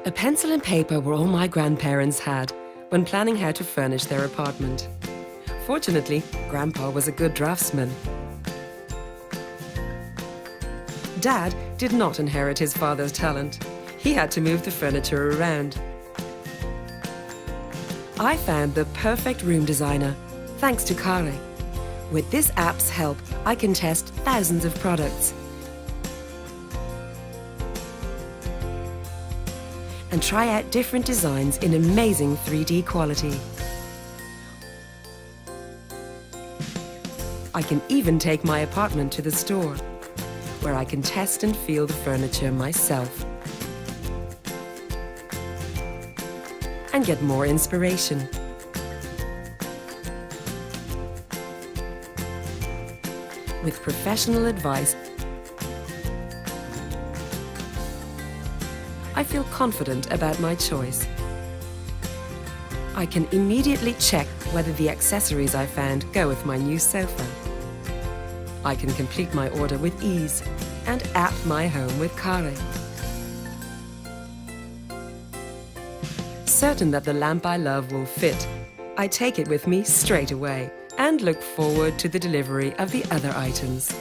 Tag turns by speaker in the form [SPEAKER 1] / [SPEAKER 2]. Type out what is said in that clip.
[SPEAKER 1] A pencil and paper were all my grandparents had when planning how to furnish their apartment. Fortunately, Grandpa was a good draftsman. Dad did not inherit his father's talent. He had to move the furniture around. I found the perfect room designer, thanks to Kare. With this app's help, I can test thousands of products and try out different designs in amazing 3D quality. I can even take my apartment to the store, where I can test and feel the furniture myself and get more inspiration. With professional advice, I feel confident about my choice. I can immediately check whether the accessories I found go with my new sofa. I can complete my order with ease and app my home with Kare. Certain that the lamp I love will fit, I take it with me straight away and look forward to the delivery of the other items.